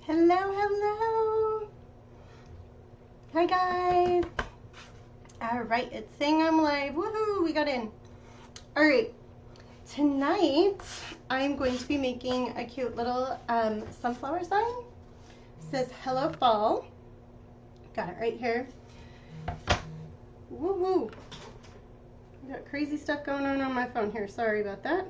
Hello, hello. Hi guys. All right, it's saying I'm live. Woohoo, we got in. All right, tonight I'm going to be making a cute little sunflower sign. It says hello fall. Got it right here. Woo woo. Got crazy stuff going on my phone here. Sorry about that.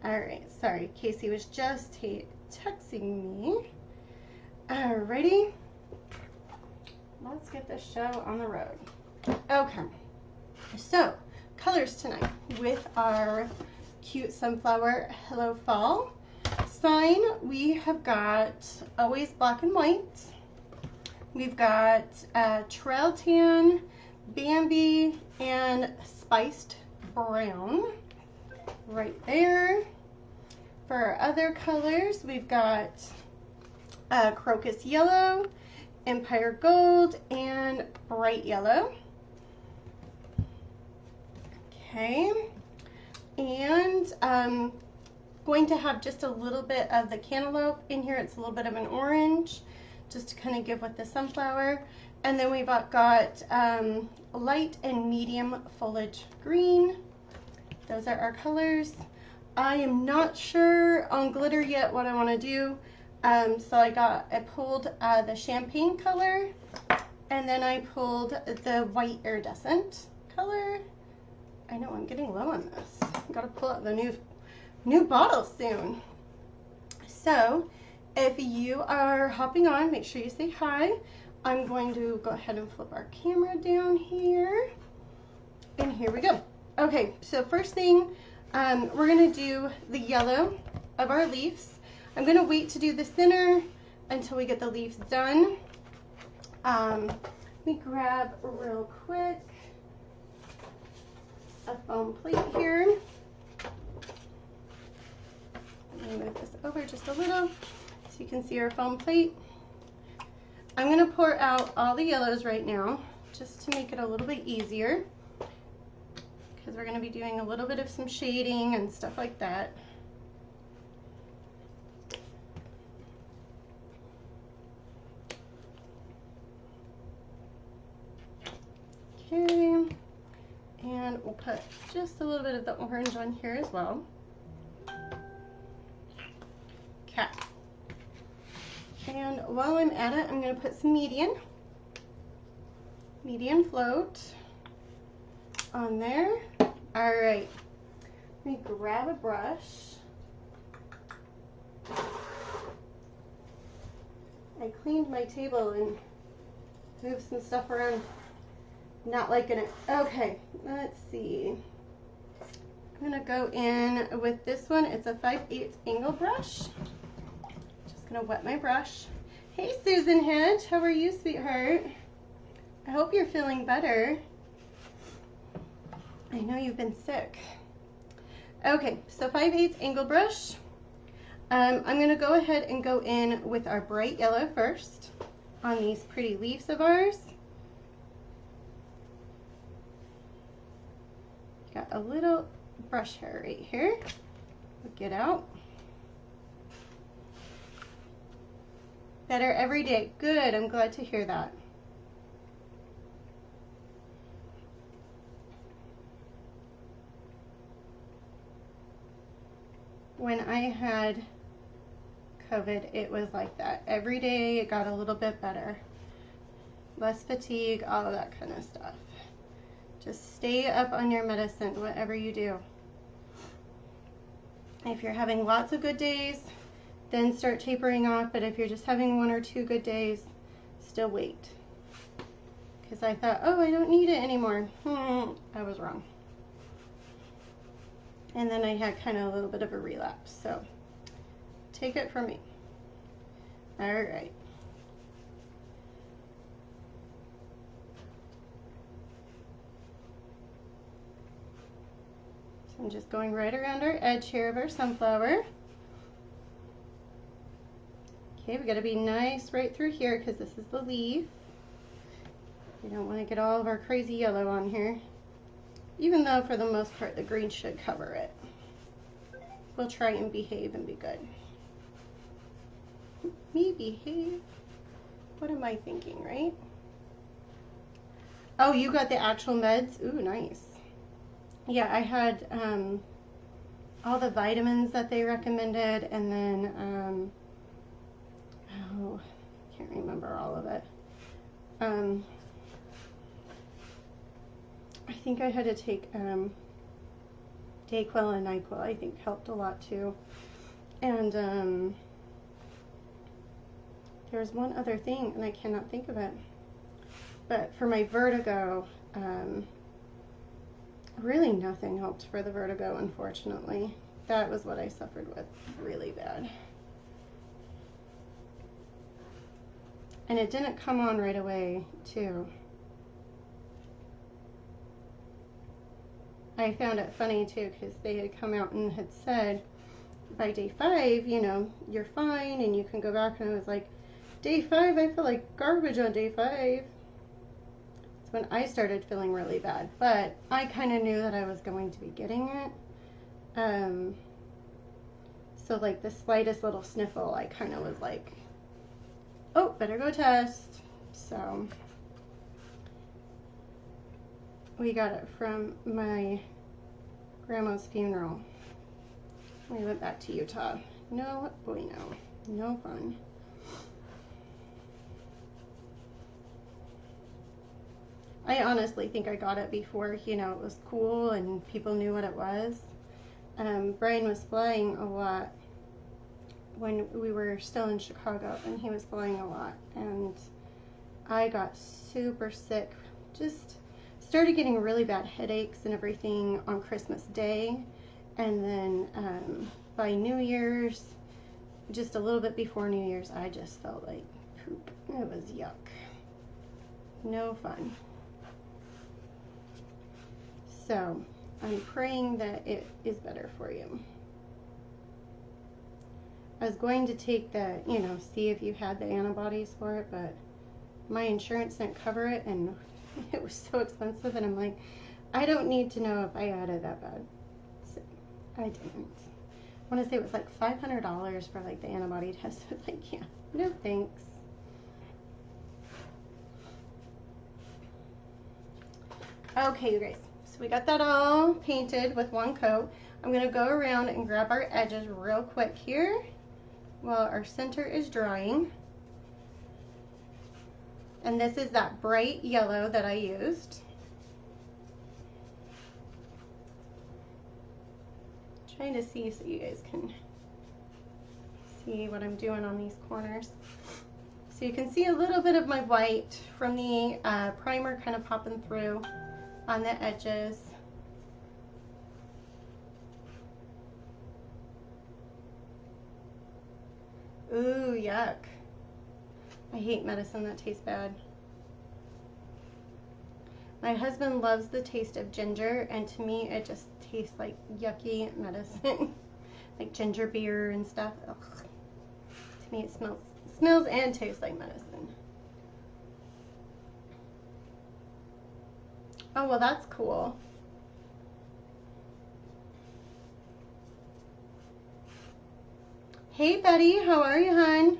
All right, sorry, Casey was just texting me. Alrighty, let's get this show on the road. Okay, so colors tonight with our cute sunflower hello fall sign. We have got always black and white. We've got trail tan, Bambi, and spiced brown right there. For our other colors, we've got crocus yellow, empire gold, and bright yellow. Okay, and going to have just a little bit of the cantaloupe in here. It's a little bit of an orange, just to kind of give with the sunflower. And then we've got light and medium foliage green. Those are our colors. I am not sure on glitter yet what I want to do. So I pulled the champagne color, and then I pulled the white iridescent color. I know I'm getting low on this. Gotta pull out the new bottle soon. So if you are hopping on, make sure you say hi. I'm going to go ahead and flip our camera down here, and here we go. Okay, so first thing, we're gonna do the yellow of our leaves. I'm gonna wait to do the center until we get the leaves done. Let me grab real quick a foam plate here. Let me move this over just a little so you can see our foam plate. I'm gonna pour out all the yellows right now just to make it a little bit easier, because we're going to be doing a little bit of some shading and stuff like that. Okay, and we'll put just a little bit of the orange on here as well. Okay, and while I'm at it, I'm going to put some median float on there. All right, let me grab a brush. I cleaned my table and moved some stuff around, not liking it. Okay, let's see. I'm gonna go in with this one. It's a 5/8 angle brush. Just gonna wet my brush. Hey Susan Hedge, how are you, sweetheart? I hope you're feeling better. I know you've been sick. Okay, so 5/8 angle brush. I'm gonna go ahead and go in with our bright yellow first on these pretty leaves of ours. Got a little brush hair right here. Get out. Better every day. Good, I'm glad to hear that. When I had COVID, it was like that. Every day it got a little bit better. Less fatigue, all of that kind of stuff. Just stay up on your medicine, whatever you do. If you're having lots of good days, then start tapering off. But if you're just having 1 or 2 good days, still wait. Because I thought, oh, I don't need it anymore. I was wrong. And then I had kind of a little bit of a relapse. So take it from me. All right. So I'm just going right around our edge here of our sunflower. Okay, we got to be nice right through here because this is the leaf. We don't want to get all of our crazy yellow on here, even though for the most part the green should cover it. we'll try and behave and be good. Me behave? What am I thinking, right? Oh, you got the actual meds? Ooh, nice. Yeah, I had all the vitamins that they recommended, and then, oh, I can't remember all of it. I think I had to take Dayquil and NyQuil, I think helped a lot too. And there's one other thing, and I cannot think of it. But for my vertigo, really nothing helped for the vertigo, unfortunately. That was what I suffered with really bad. And it didn't come on right away, too. I found it funny, too, because they had come out and had said, by day 5, you know, you're fine, and you can go back. And I was like, day 5, I feel like garbage on day 5. That's when I started feeling really bad. But I kind of knew that I was going to be getting it. So, like, the slightest little sniffle, I kind of was like, oh, better go test. So we got it from my grandma's funeral. We went back to Utah. No bueno. No fun. I honestly think I got it before, you know, it was cool and people knew what it was. Brian was flying a lot when we were still in Chicago, and he was flying a lot, and I got super sick. Just started getting really bad headaches and everything on Christmas Day, and then by New Year's, just a little bit before New Year's, I just felt like poop. It was yuck. No fun. So I'm praying that it is better for you. I was going to take the, you know, see if you had the antibodies for it, but my insurance didn't cover it, and it was so expensive, and I'm like, I don't need to know if I had it that bad. So I didn't. I want to say it was like $500 for like the antibody test. I was like, yeah, no thanks. Okay, you guys. So we got that all painted with one coat. I'm going to go around and grab our edges real quick here while our center is drying. And this is that bright yellow that I used. Trying to see so you guys can see what I'm doing on these corners. So you can see a little bit of my white from the primer kind of popping through on the edges. Ooh, yuck. I hate medicine that tastes bad. My husband loves the taste of ginger, and to me it just tastes like yucky medicine. Like ginger beer and stuff. Ugh. To me it smells and tastes like medicine. Oh, well, that's cool. Hey, Betty, how are you, hon?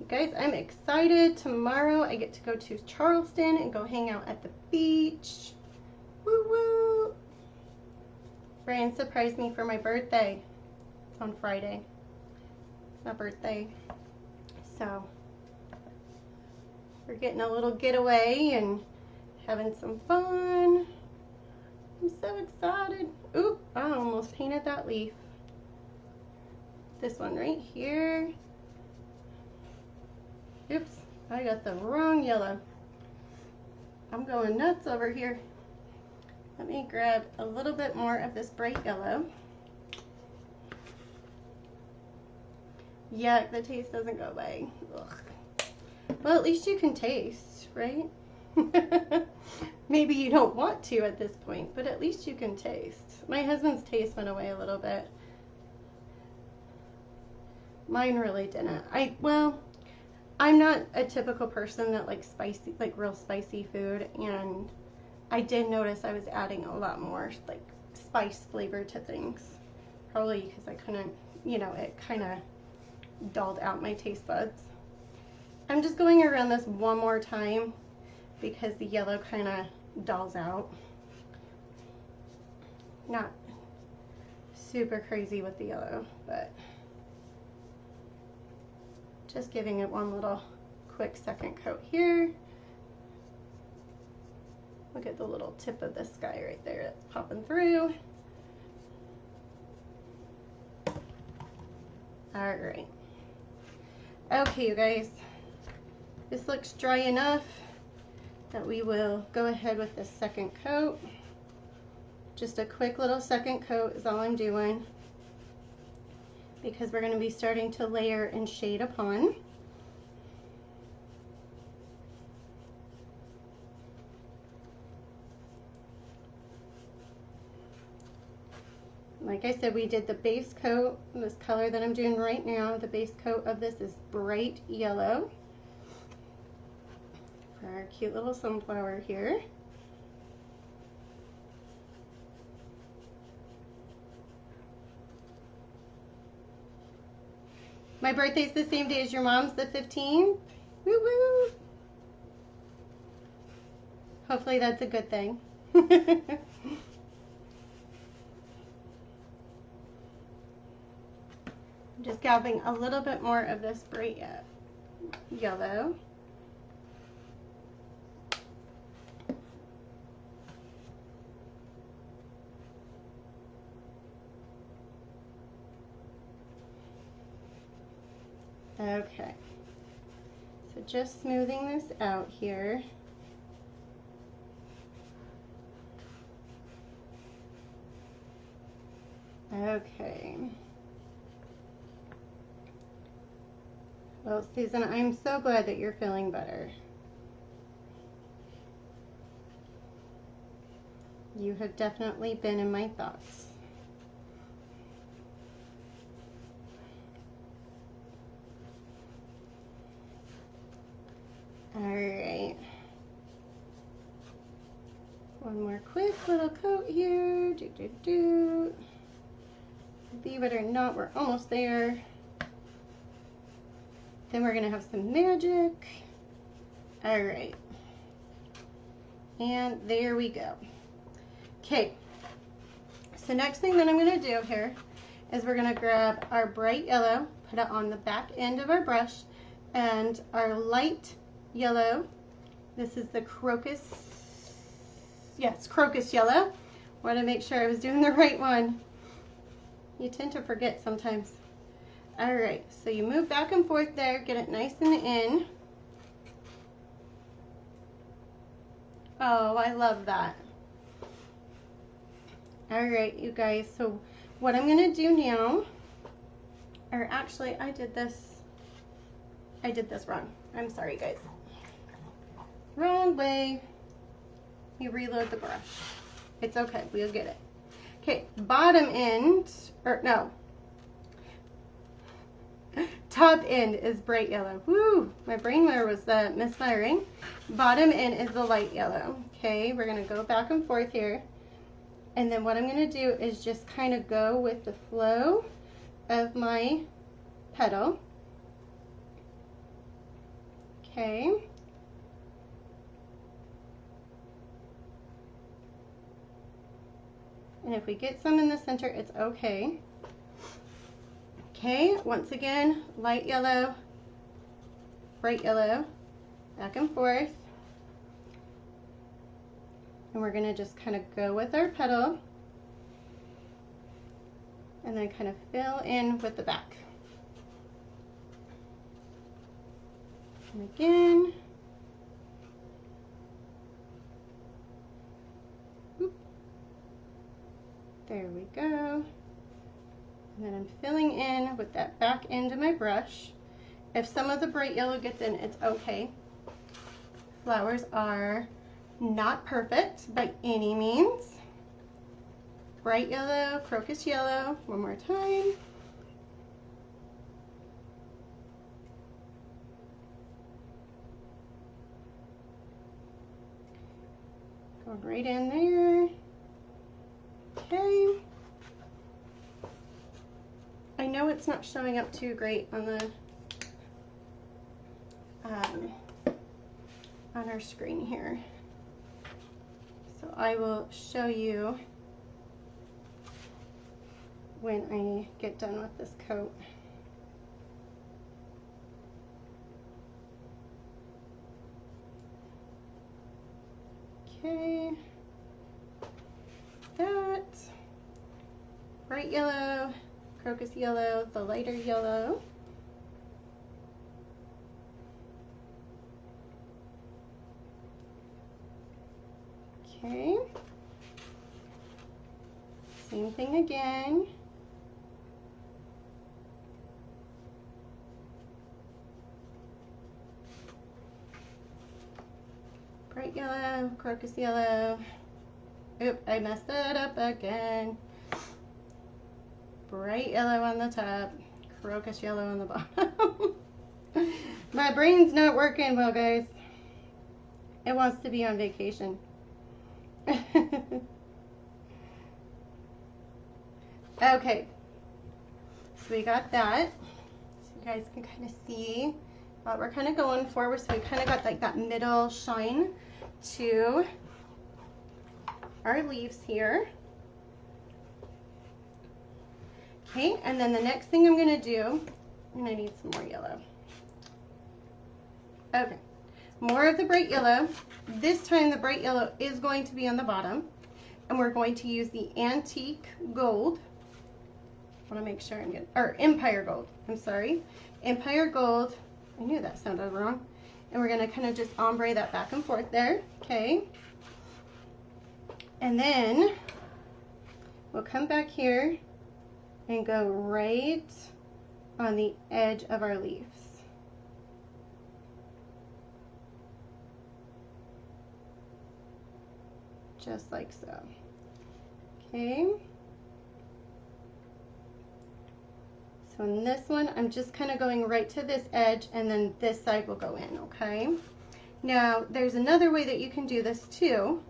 You guys, I'm excited. Tomorrow I get to go to Charleston and go hang out at the beach. Woo woo. Brian surprised me for my birthday on Friday. It's my birthday. So we're getting a little getaway and having some fun. I'm so excited. Oop, I almost painted that leaf. This one right here. Oops, I got the wrong yellow. I'm going nuts over here. Let me grab a little bit more of this bright yellow. Yuck, the taste doesn't go away. Ugh. Well, at least you can taste, right? Maybe you don't want to at this point, but at least you can taste. My husband's taste went away a little bit. Mine really didn't. Well, I'm not a typical person that likes spicy, like real spicy food, and I did notice I was adding a lot more like spice flavor to things. Probably because I couldn't, you know, it kind of dulled out my taste buds. I'm just going around this one more time because the yellow kind of dulls out. Not super crazy with the yellow, but just giving it one little quick second coat here. Look at the little tip of the sky right there that's popping through. All right. Okay, you guys, this looks dry enough that we will go ahead with the second coat. Just a quick little second coat is all I'm doing because we're going to be starting to layer and shade upon. Like I said, we did the base coat, this color that I'm doing right now. The base coat of this is bright yellow for our cute little sunflower here. My birthday's the same day as your mom's, the 15th. Woo woo! Hopefully that's a good thing. Just grabbing a little bit more of this bright yellow. Okay, so just smoothing this out here. Okay. Well, Susan, I'm so glad that you're feeling better. You have definitely been in my thoughts. All right. One more quick little coat here. Believe it or not, we're almost there. Then we're gonna have some magic. All right. And there we go. Okay. So next thing that I'm gonna do here is we're gonna grab our bright yellow, put it on the back end of our brush, and our light yellow. This is the crocus, yes, crocus yellow. Want to make sure I was doing the right one. You tend to forget sometimes. All right, so you move back and forth there, get it nice and in. Oh, I love that. All right, you guys, so what I'm gonna do now, or actually I did this wrong. I'm sorry, guys. Wrong way. You reload the brush. It's okay, we'll get it. Okay, bottom end, or no. Top end is bright yellow. Woo! My brain there was misfiring. Bottom end is the light yellow. Okay, we're gonna go back and forth here. And then what I'm gonna do is just kind of go with the flow of my petal. Okay. And if we get some in the center, it's okay. Okay, once again, light yellow, bright yellow, back and forth. And we're gonna just kind of go with our petal and then kind of fill in with the back. And again. Oop. There we go. And then I'm filling in with that back end of my brush. If some of the bright yellow gets in, it's okay. Flowers are not perfect by any means. Bright yellow, crocus yellow, one more time. Going right in there. Okay. I know it's not showing up too great on the on our screen here. So I will show you when I get done with this coat. Okay, that bright yellow, crocus yellow, the lighter yellow. Okay, same thing again. Bright yellow, crocus yellow. Oop, I messed that up again. Bright yellow on the top, crocus yellow on the bottom. My brain's not working well, guys. It wants to be on vacation. Okay, so we got that. So you guys can kind of see what we're kind of going for. So we kind of got like that middle shine to our leaves here. Okay, and then the next thing I'm going to do, I'm going to need some more yellow. Okay, more of the bright yellow. This time the bright yellow is going to be on the bottom, and we're going to use the antique gold. I want to make sure I'm getting, or Empire Gold, I'm sorry. Empire Gold, I knew that sounded wrong. And we're going to kind of just ombre that back and forth there, okay? And then we'll come back here and go right on the edge of our leaves. Just like so, okay? So in this one, I'm just kind of going right to this edge, and then this side will go in, okay? Now, there's another way that you can do this too.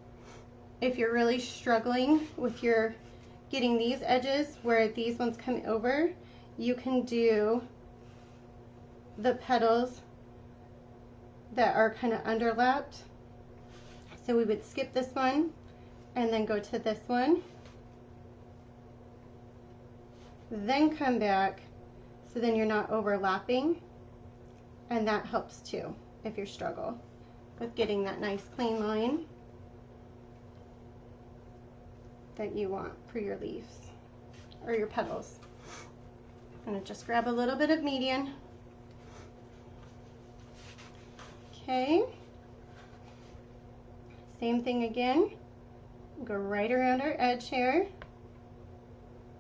If you're really struggling with your getting these edges where these ones come over, you can do the petals that are kind of underlapped. So we would skip this one and then go to this one, then come back, so then you're not overlapping, and that helps too if you struggle with getting that nice clean line that you want for your leaves or your petals. I'm going to just grab a little bit of median. Okay, same thing again, go right around our edge here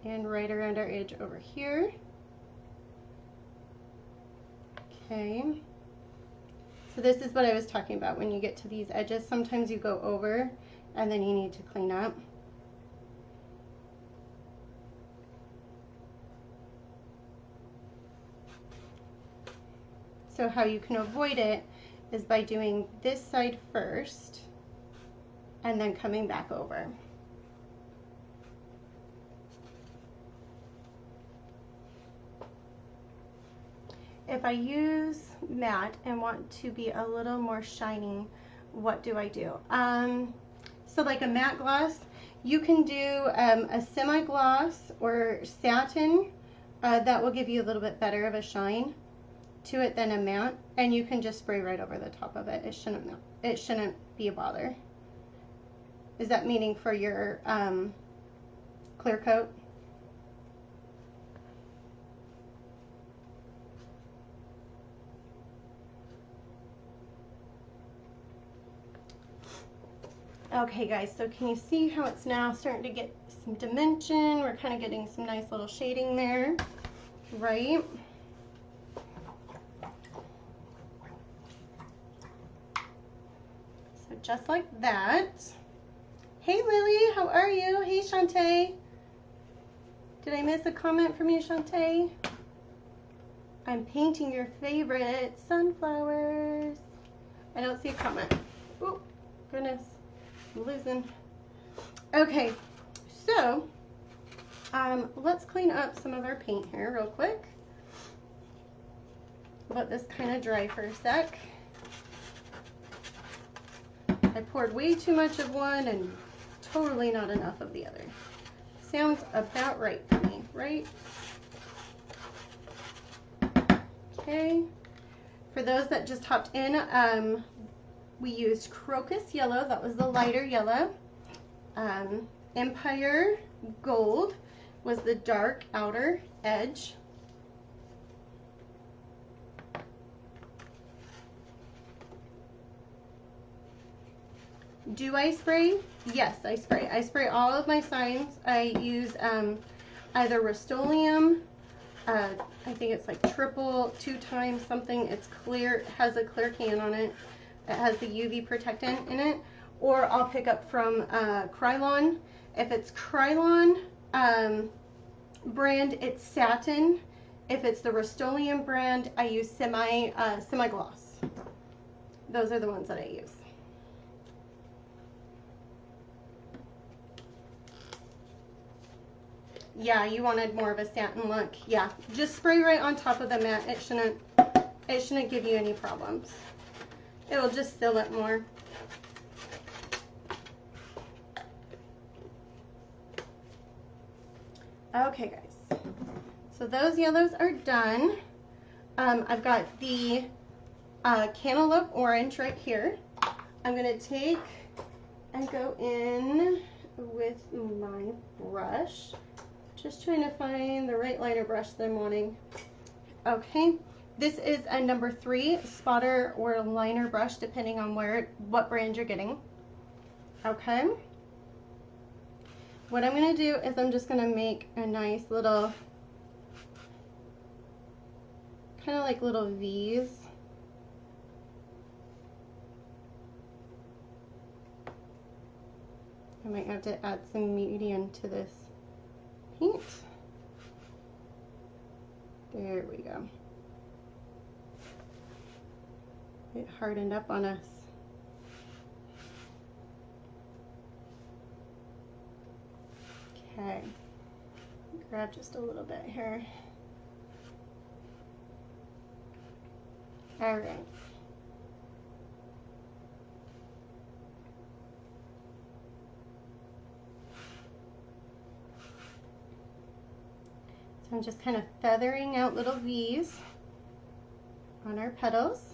and right around our edge over here. Okay, so this is what I was talking about. When you get to these edges, sometimes you go over and then you need to clean up. So how you can avoid it is by doing this side first and then coming back over. If I use matte and want to be a little more shiny, what do I do? So like a matte gloss, you can do a semi-gloss or satin. That will give you a little bit better of a shine to it than a matte, and you can just spray right over the top of it. It shouldn't be a bother. Is that meaning for your clear coat? Okay guys, so can you see how it's now starting to get some dimension? We're kind of getting some nice little shading there, right? So just like that. Hey Lily, how are you? Hey Shantae. Did I miss a comment from you, Shantae? I'm painting your favorite sunflowers. I don't see a comment. Oh, goodness. losing. Okay, so let's clean up some of our paint here real quick. Let this kind of dry for a sec. I poured way too much of one and totally not enough of the other. Sounds about right for me, right? Okay. For those that just hopped in, we used Crocus Yellow. That was the lighter yellow. Empire Gold was the dark outer edge. Do I spray? Yes, I spray. I spray all of my signs. I use either Rust-Oleum, I think it's like triple, 2 times something. It's clear, it has a clear can on it. It has the UV protectant in it. Or I'll pick up from Krylon. If it's Krylon brand, it's satin. If it's the Rust-Oleum brand, I use semi-gloss. Those are the ones that I use. Yeah, you wanted more of a satin look. Yeah, just spray right on top of the mat. It shouldn't give you any problems. It will just seal it more. Okay, guys. So those yellows are done. I've got the cantaloupe orange right here. I'm going to take and go in with my brush. Just trying to find the right liner brush that I'm wanting. Okay, this is a number 3 spotter or liner brush, depending on what brand you're getting. Okay. What I'm going to do is I'm just going to make a nice little, kind of like little V's. I might have to add some medium to this paint. There we go. It hardened up on us. Okay, grab just a little bit here. All right. So I'm just kind of feathering out little V's on our petals.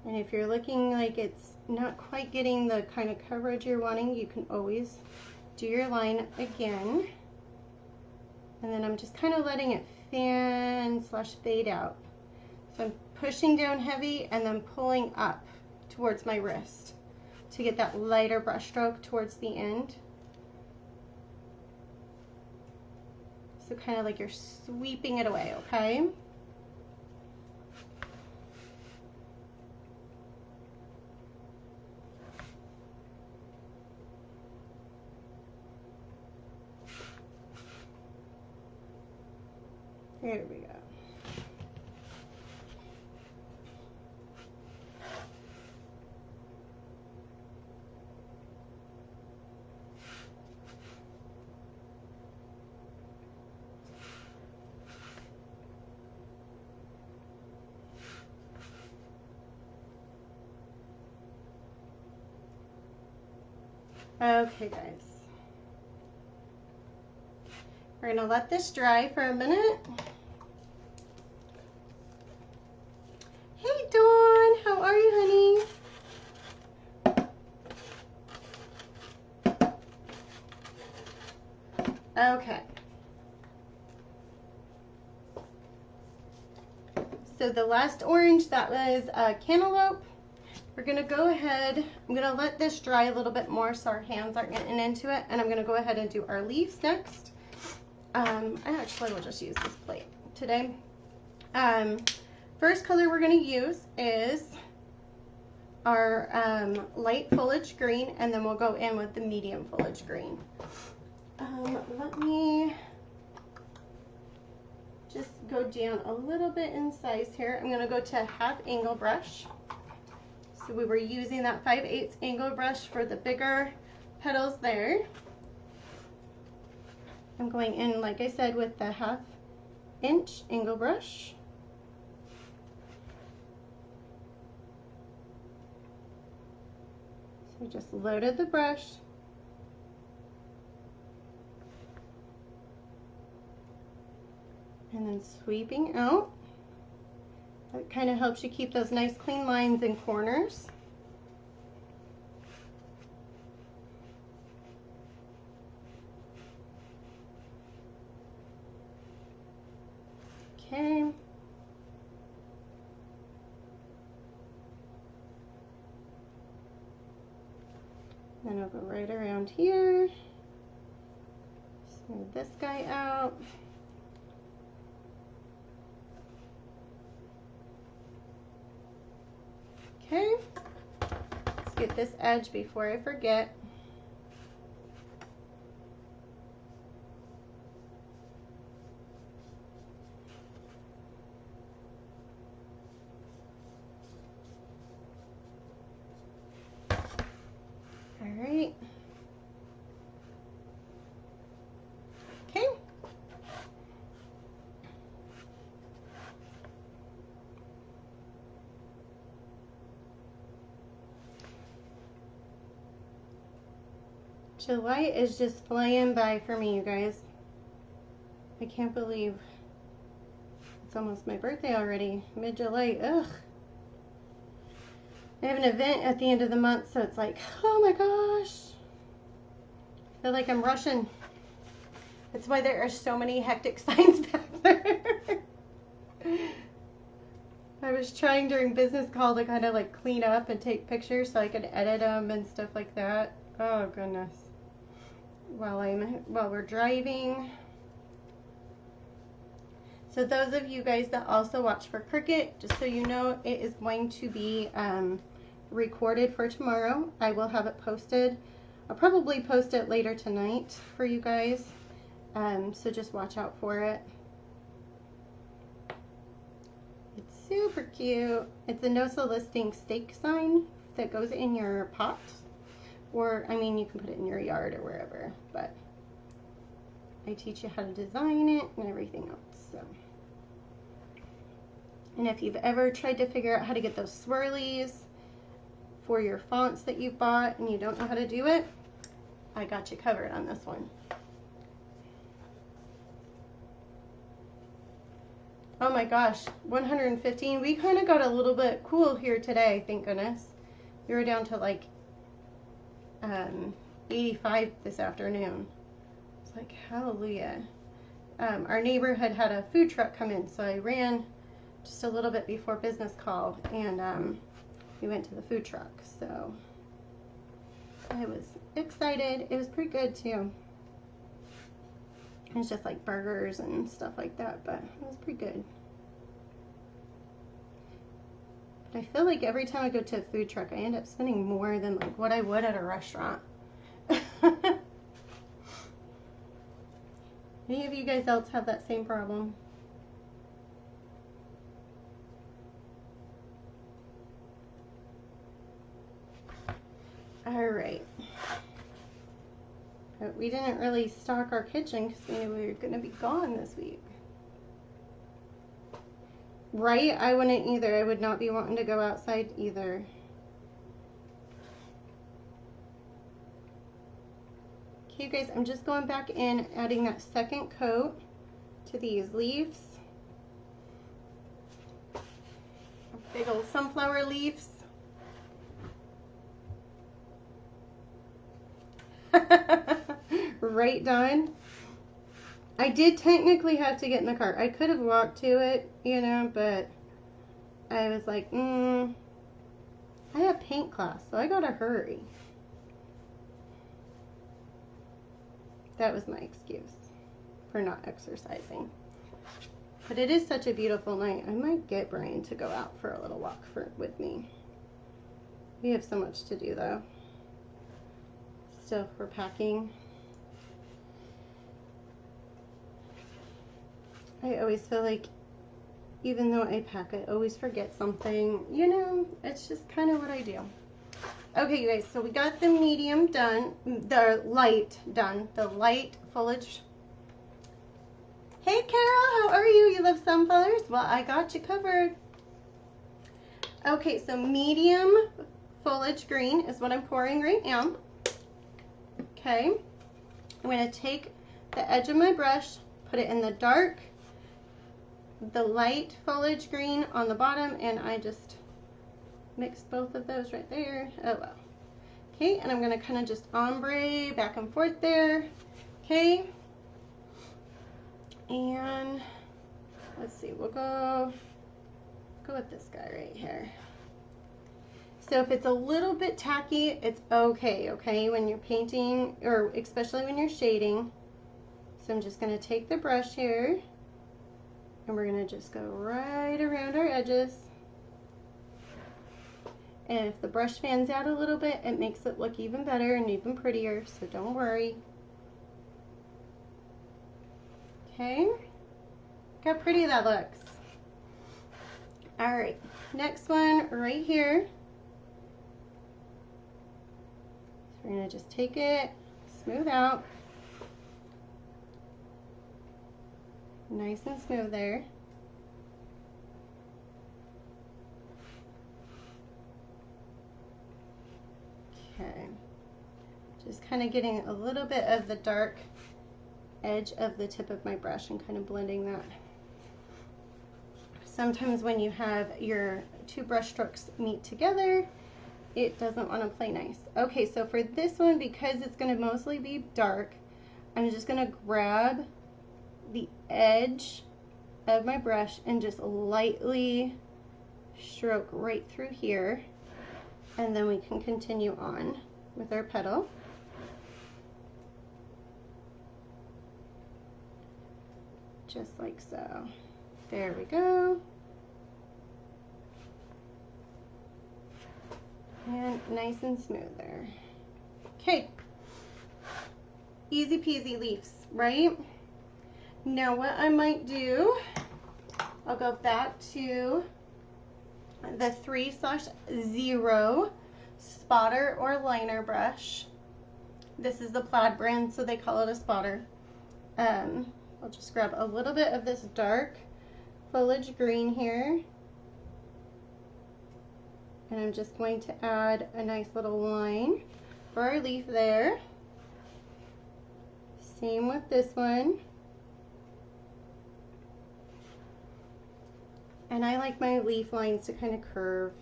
And if you're looking like it's not quite getting the kind of coverage you're wanting, you can always do your line again. And then I'm just kind of letting it fan / fade out. So I'm pushing down heavy and then pulling up towards my wrist to get that lighter brush stroke towards the end. So kind of like you're sweeping it away, okay? There we go. Okay, guys. We're gonna let this dry for a minute. Hey, Dawn, how are you, honey? Okay. So the last orange, that was cantaloupe. We're gonna go ahead, I'm gonna let this dry a little bit more so our hands aren't getting into it, and I'm gonna go ahead and do our leaves next. I actually will just use this plate today. First color we're gonna use is our light foliage green, and then we'll go in with the medium foliage green. Let me go down a little bit in size here. I'm gonna go to half angle brush. So we were using that 5/8 angle brush for the bigger petals there. I'm going in, like I said, with the 1/2 inch angle brush. So just loaded the brush. And then sweeping out. That kind of helps you keep those nice clean lines and corners. Okay. Then I'll go right around here. Smooth this guy out. Okay. Let's get this edge before I forget. Alright. Okay. July is just flying by for me, you guys. I can't believe it's almost my birthday already. Mid-July. Ugh. I have an event at the end of the month, so it's like, oh my gosh. I feel like I'm rushing. That's why there are so many hectic signs back there. I was trying during business call to kind of like clean up and take pictures so I could edit them and stuff like that. Oh goodness. While we're driving. So those of you guys that also watch for Cricut, just so you know, it is going to be recorded for tomorrow. I will have it posted. I'll probably post it later tonight for you guys. So just watch out for it. It's super cute. It's a no soliciting stake sign that goes in your pot. Or, I mean, you can put it in your yard or wherever. But I teach you how to design it and everything else. So. And if you've ever tried to figure out how to get those swirlies for your fonts that you bought and you don't know how to do it, I got you covered on this one. Oh my gosh, 115. We kind of got a little bit cool here today, thank goodness. We were down to like 85 this afternoon. It's like, hallelujah. Our neighborhood had a food truck come in, so I ran just a little bit before business call, and we went to the food truck, so I was excited. It was pretty good too. It was just like burgers and stuff like that, but it was pretty good. But I feel like every time I go to a food truck, I end up spending more than like what I would at a restaurant. Any of you guys else have that same problem? All right. But we didn't really stock our kitchen because we knew we were going to be gone this week. Right? I wouldn't either. I would not be wanting to go outside either. Okay, you guys, I'm just going back in, adding that second coat to these leaves. Big old sunflower leaves. Right, Dawn? I did technically have to get in the car. I could have walked to it, you know, but I was like, I have paint class, so I gotta hurry. That was my excuse for not exercising. But it is such a beautiful night. I might get Brian to go out for a little walk with me. We have so much to do, though. Still, we're packing. I always feel like Even though I pack, I always forget something. You know, it's just kind of what I do. Okay, you guys, so we got the medium done, the light done, the light foliage. Hey, Carol, how are you? You love sunflowers? Well, I got you covered. Okay, so medium foliage green is what I'm pouring right now. Okay, I'm going to take the edge of my brush, put it in the dark, the light foliage green on the bottom, and I just mixed both of those right there. Oh well. Okay, and I'm going to kind of just ombre back and forth there. Okay, and let's see, we'll go with this guy right here. So if it's a little bit tacky, it's okay, when you're painting, or especially when you're shading. So I'm just going to take the brush here, and we're going to just go right around our edges. And if the brush fans out a little bit, it makes it look even better and even prettier, so don't worry. Okay, look how pretty that looks. All right, next one right here. So we're gonna just take it, smooth out. Nice and smooth there. Okay, just kind of getting a little bit of the dark edge of the tip of my brush and kind of blending that. Sometimes when you have your two brush strokes meet together, it doesn't want to play nice. Okay, so for this one, because it's going to mostly be dark, I'm just going to grab the edge of my brush and just lightly stroke right through here, and then we can continue on with our petal. Just like so. There we go. And nice and smooth there. Okay. Easy peasy leaves, right? Now what I might do, I'll go back to the 3/0 spotter or liner brush. This is the Plaid brand, so they call it a spotter. I'll just grab a little bit of this dark foliage green here, and I'm just going to add a nice little line for our leaf there. Same with this one. And I like my leaf lines to kind of curve.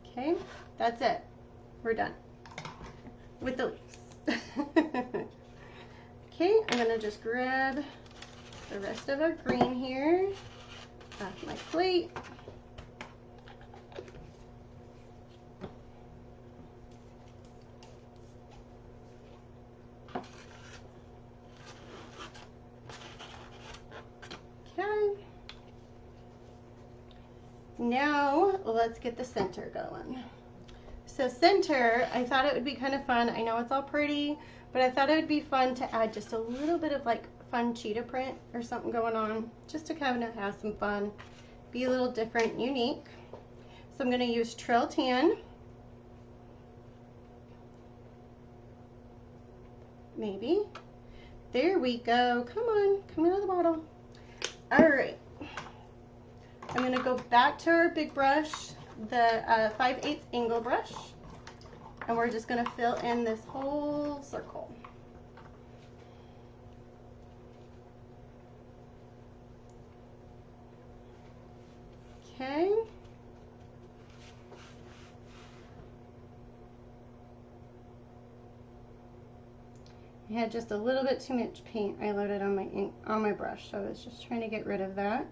Okay, that's it. We're done with the leaves. Okay, I'm gonna just grab the rest of our green here off my plate. Okay. Now let's get the center going. So center, I thought it would be kind of fun. I know it's all pretty, but I thought it would be fun to add just a little bit of like fun cheetah print or something going on, just to kind of have some fun, be a little different, unique. So I'm going to use Trail Tan. Maybe. There we go. Come on, come out of the bottle. All right. I'm going to go back to our big brush, the 5/8 angle brush, and we're just going to fill in this whole circle. Okay. I had just a little bit too much paint I loaded on my brush, so I was just trying to get rid of that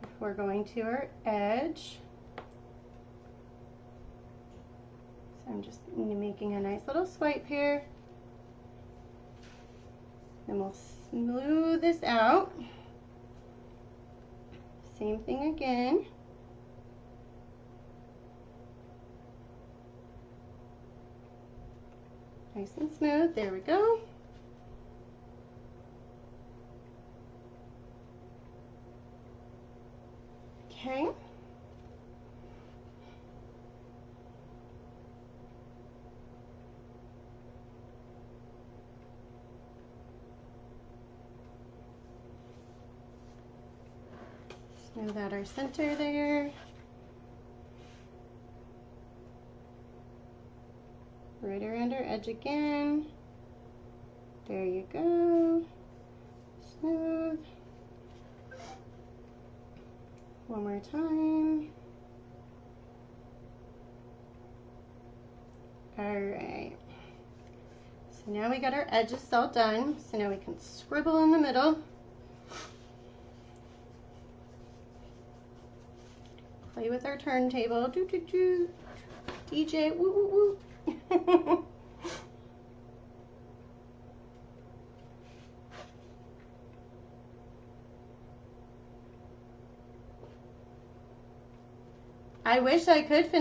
before going to our edge. So I'm just making a nice little swipe here. Then we'll smooth this out. Same thing again. Nice and smooth. There we go. Know that our center there. Right around our edge again. There you go. Smooth. One more time. Alright. So now we got our edges all done. So now we can scribble in the middle. Play with our turntable. Doo doo doo. DJ, woo woo woo. I wish I could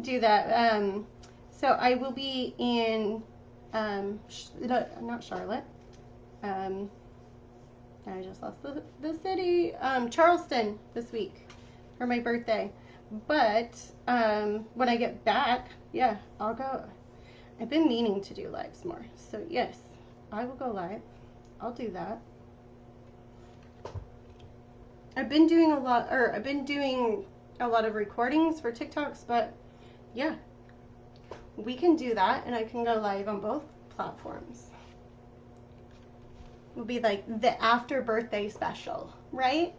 do that. So I will be in, not Charlotte. I just lost the city. Charleston this week for my birthday. But when I get back, yeah, I'll go. I've been meaning to do lives more. So yes, I will go live. I'll do that. I've been doing a lot of recordings for TikToks, but yeah, we can do that, and I can go live on both platforms. It'll be like the after birthday special, right?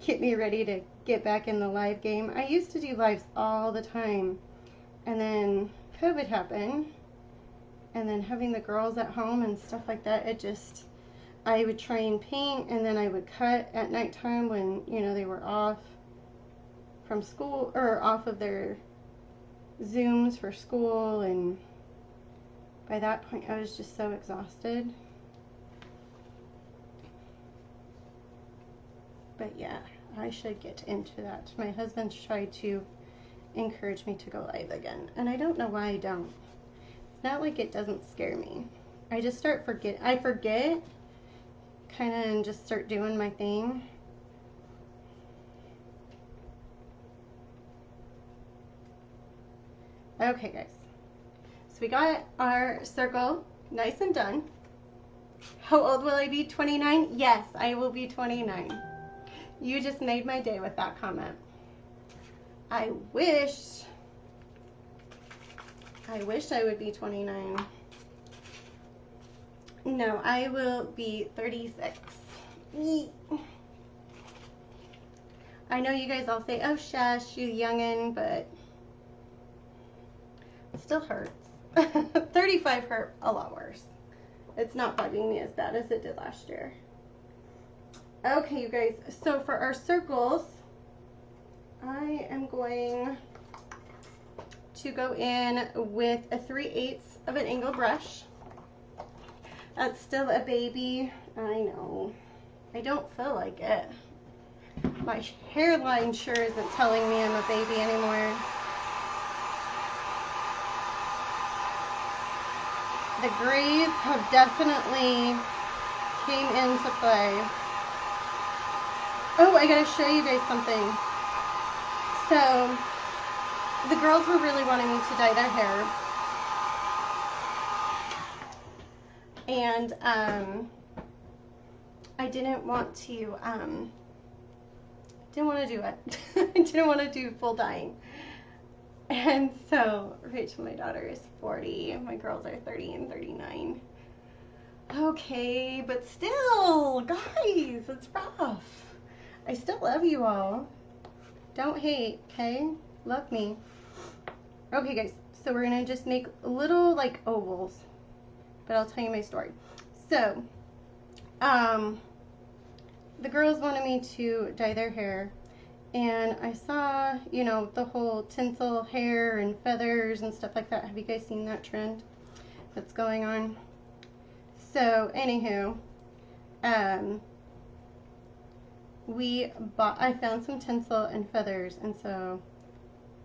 Get me ready to get back in the live game. I used to do lives all the time, and then COVID happened, and then having the girls at home and stuff like that, I would try and paint, and then I would cut at nighttime when, you know, they were off from school or off of their Zooms for school, and by that point I was just so exhausted. But yeah, I should get into that. My husband's tried to encourage me to go live again, and I don't know why I don't. It's not like it doesn't scare me. I just I forget kind of, and just start doing my thing. Okay guys, so we got our circle nice and done. How old will I be? 29? Yes, I will be 29. You just made my day with that comment. I wish I would be 29. No, I will be 36. I know you guys all say, oh shush, you youngin', but it still hurts. 35 hurt a lot worse. It's not bugging me as bad as it did last year. Okay, you guys, so for our circles, I am going to go in with a 3/8 of an angle brush. That's still a baby, I know. I don't feel like it. My hairline sure isn't telling me I'm a baby anymore. The grays have definitely came into play. Oh, I gotta show you guys something. So, the girls were really wanting me to dye their hair. And I didn't want to do it. I didn't want to do full dyeing. And so Rachel, my daughter, is 40. My girls are 30 and 39. Okay, but still, guys, it's rough. I still love you all. Don't hate, okay? Love me. Okay, guys, so we're gonna just make little like ovals, but I'll tell you my story. So, the girls wanted me to dye their hair, and I saw, you know, the whole tinsel hair and feathers and stuff like that. Have you guys seen that trend that's going on? So, anywho, I found some tinsel and feathers, and so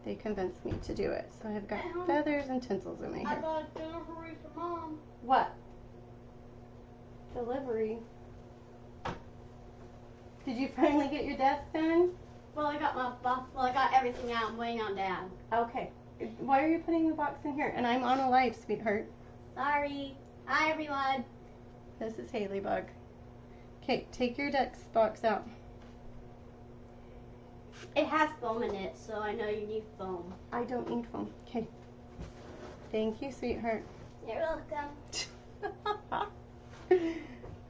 they convinced me to do it. So I've got feathers and tinsels in my hair. I got a delivery for Mom. What? Delivery? Did you finally get your desk done? Well, I got my box. Well, I got everything out. I'm waiting on Dad. Okay. Why are you putting the box in here? And I'm on a live, sweetheart. Sorry. Hi, everyone. This is Haley Bug. Okay, take your Dex box out. It has foam in it, so I know you need foam. I don't need foam. Okay. Thank you, sweetheart. You're welcome.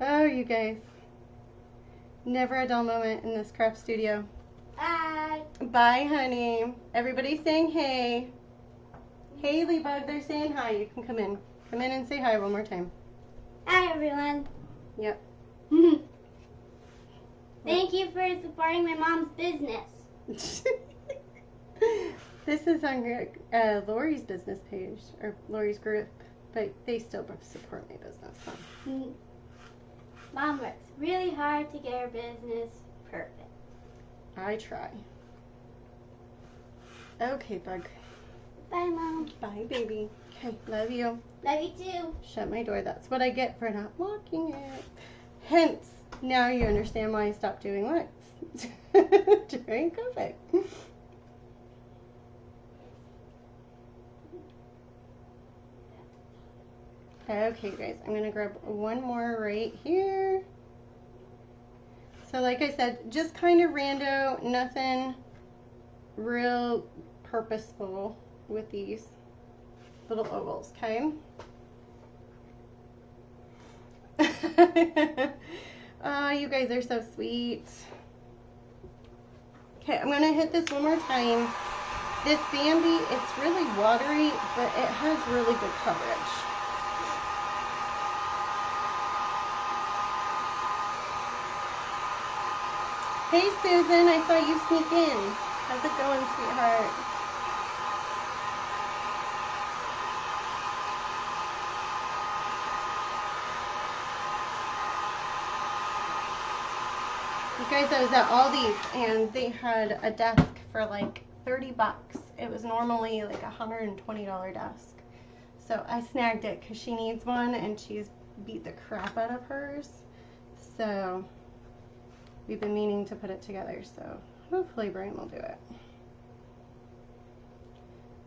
Oh, you guys. Never a dull moment in this craft studio. Bye. Bye, honey. Everybody's saying hey. Hey, Leopard, they're saying hi. You can come in. Come in and say hi one more time. Hi, everyone. Yep. Thank you for supporting my mom's business. This is on Lori's business page, or Lori's group, but they still support my business. So. Mom works really hard to get her business perfect. I try. Okay, Bug. Bye, Mom. Bye, baby. Okay, love you. Love you too. Shut my door. That's what I get for not locking it. Hence, now you understand why I stopped doing lights during COVID. Okay, guys, I'm going to grab one more right here. So like I said, just kind of rando, nothing real purposeful with these little ovals, okay? Oh, you guys are so sweet. Okay, I'm going to hit this one more time. This Bambi, it's really watery, but it has really good coverage. Hey Susan, I saw you sneak in. How's it going, sweetheart? You guys, I was at Aldi's and they had a desk for like 30 bucks. It was normally like a $120 desk. So I snagged it because she needs one and she's beat the crap out of hers. So we've been meaning to put it together, so hopefully Brian will do it.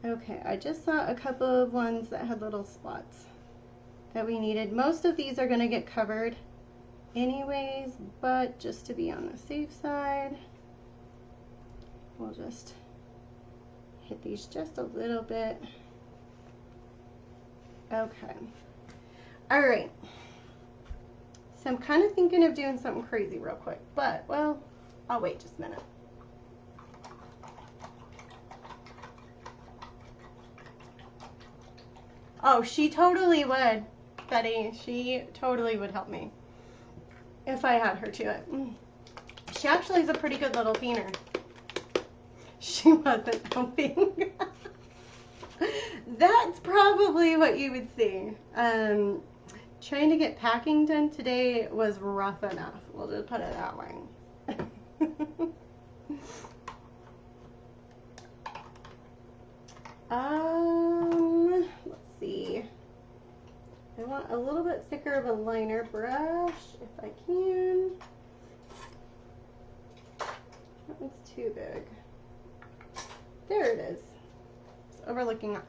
Okay, I just saw a couple of ones that had little spots that we needed. Most of these are going to get covered anyways, but just to be on the safe side, we'll just hit these just a little bit. Okay. All right. So I'm kind of thinking of doing something crazy real quick, but, well, I'll wait just a minute. Oh, she totally would, Betty. She totally would help me if I had her to it. She actually is a pretty good little painter. She wasn't helping. That's probably what you would see. Trying to get packing done today was rough enough. We'll just put it that way. Let's see. I want a little bit thicker of a liner brush if I can. That one's too big. There it is. It's overlooking that.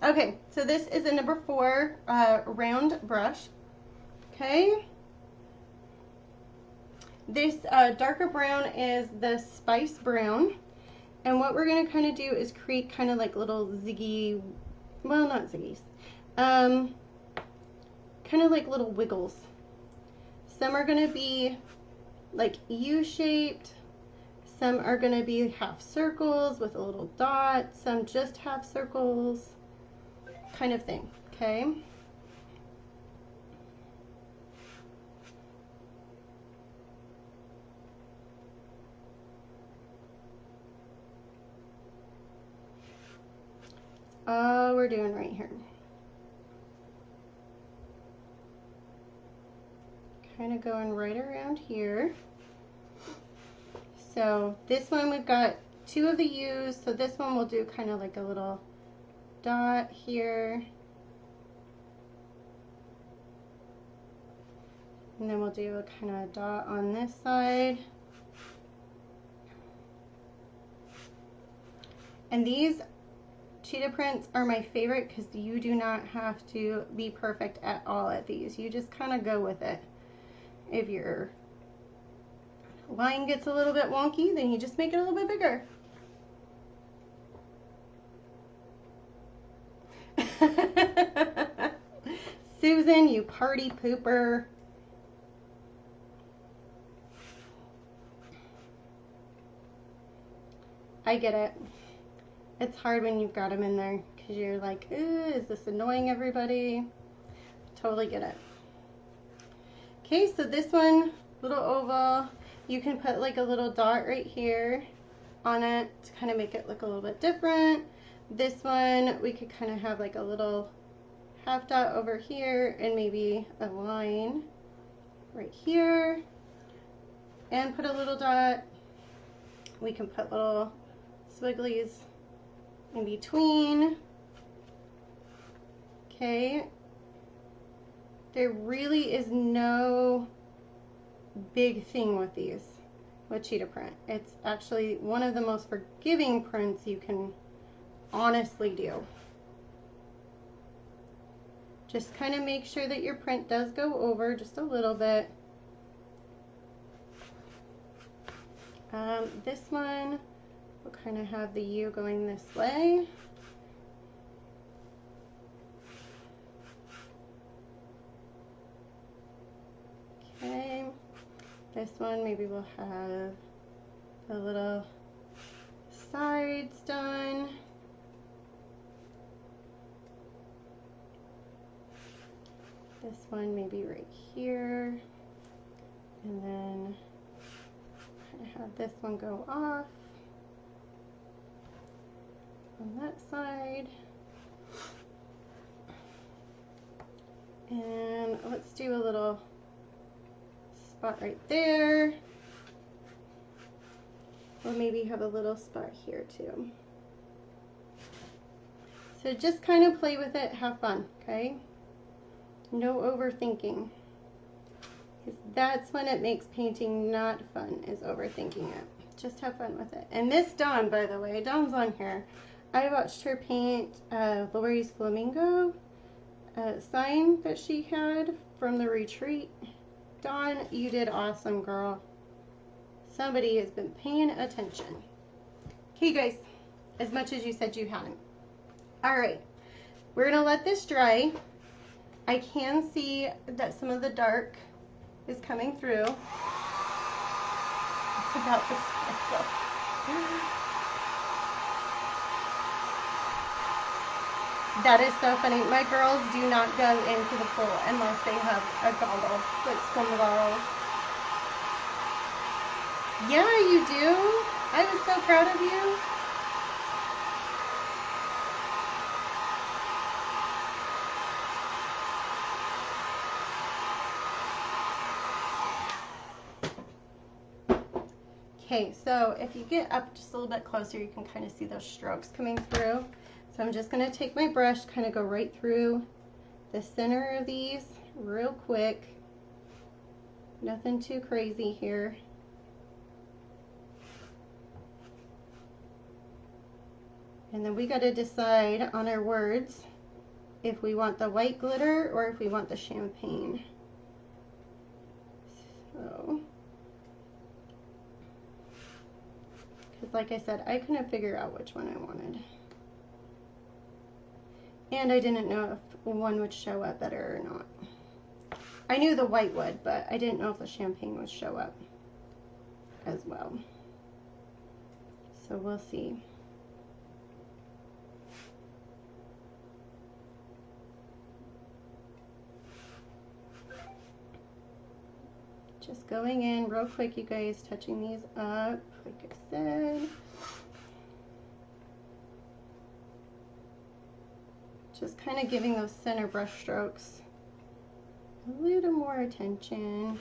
Okay, so this is a number 4 round brush. Okay. This darker brown is the spice brown. And what we're going to kind of do is create kind of like little ziggy, well, not ziggies, kind of like little wiggles. Some are going to be like U-shaped. Some are going to be half circles with a little dot. Some just half circles. Kind of thing, okay? All we're doing right here. Kind of going right around here. So this one we've got 2 of the U's, so this one we'll do kind of like a little dot here, and then we'll do a kind of dot on this side. And these cheetah prints are my favorite because you do not have to be perfect at all at these. You just kind of go with it if you're line gets a little bit wonky, then you just make it a little bit bigger. Susan, you party pooper. I get it. It's hard when you've got them in there because you're like, is this annoying everybody? Totally get it. Okay, so this one, little oval, you can put like a little dot right here on it to kind of make it look a little bit different. This one, we could kind of have like a little half dot over here and maybe a line right here and put a little dot. We can put little swigglies in between. Okay, there really is no big thing with these with cheetah print. It's actually one of the most forgiving prints you can honestly do. Just kind of make sure that your print does go over just a little bit. This one will kind of have the U going this way. Okay, this one maybe we'll have the little sides done. This one maybe right here, and then kind of have this one go off on that side. And let's do a little spot right there. Or maybe have a little spot here too. So just kind of play with it, have fun, okay? No overthinking. Because that's when it makes painting not fun, is overthinking it. Just have fun with it. And Miss Dawn, by the way, Dawn's on here. I watched her paint Lori's Flamingo sign that she had from the retreat. Dawn, you did awesome, girl. Somebody has been paying attention. Okay, guys, as much as you said you hadn't. All right, we're gonna let this dry. I can see that some of the dark is coming through. It's about the sparkle. That is so funny. My girls do not go into the pool unless they have a goggle, like swim goggles. Yeah, you do. I was so proud of you. Okay, so if you get up just a little bit closer, you can kind of see those strokes coming through. So I'm just going to take my brush, kind of go right through the center of these real quick. Nothing too crazy here. And then we got to decide on our words if we want the white glitter or if we want the champagne. So, because like I said, I couldn't figure out which one I wanted. And I didn't know if one would show up better or not. I knew the white would, but I didn't know if the champagne would show up as well. So we'll see. Just going in real quick, you guys, touching these up, like I said. Just kind of giving those center brush strokes a little more attention.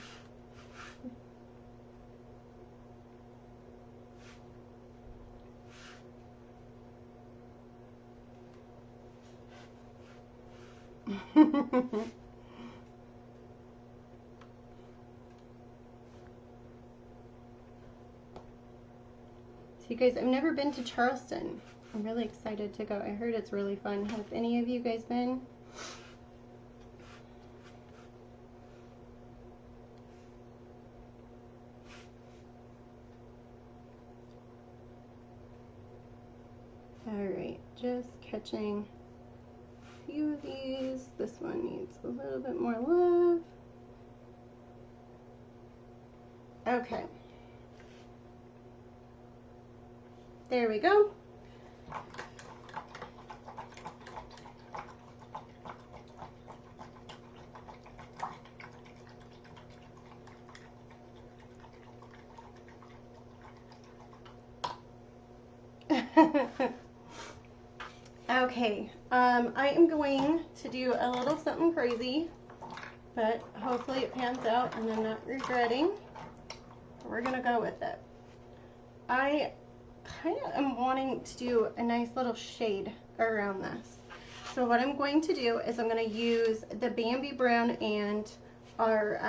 So you guys, I've never been to Charleston. I'm really excited to go. I heard it's really fun. Have any of you guys been? Alright, just catching a few of these. This one needs a little bit more love. Okay. There we go. Okay, I am going to do a little something crazy, but hopefully it pans out and I'm not regretting. We're gonna go with it. I kind of am wanting to do a nice little shade around this. So what I'm going to do is I'm going to use the Bambi Brown and our,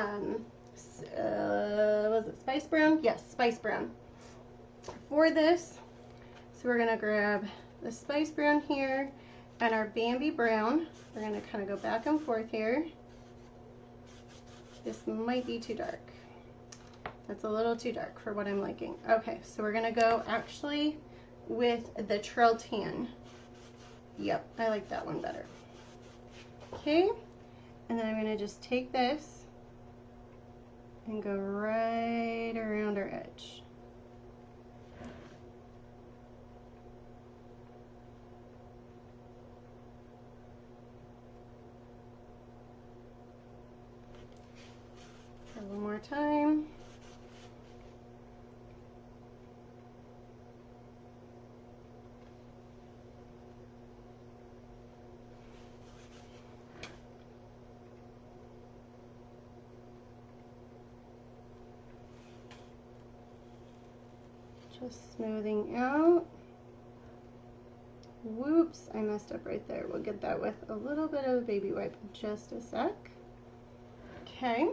was it Spice Brown? Yes, Spice Brown. For this, so we're going to grab the Spice Brown here and our Bambi Brown. We're going to kind of go back and forth here. This might be too dark. That's a little too dark for what I'm liking. Okay, so we're gonna go actually with the Trail Tan. Yep, I like that one better. Okay, and then I'm gonna just take this and go right around our edge. One more time. Just smoothing out. Whoops, I messed up right there. We'll get that with a little bit of a baby wipe in just a sec. Okay.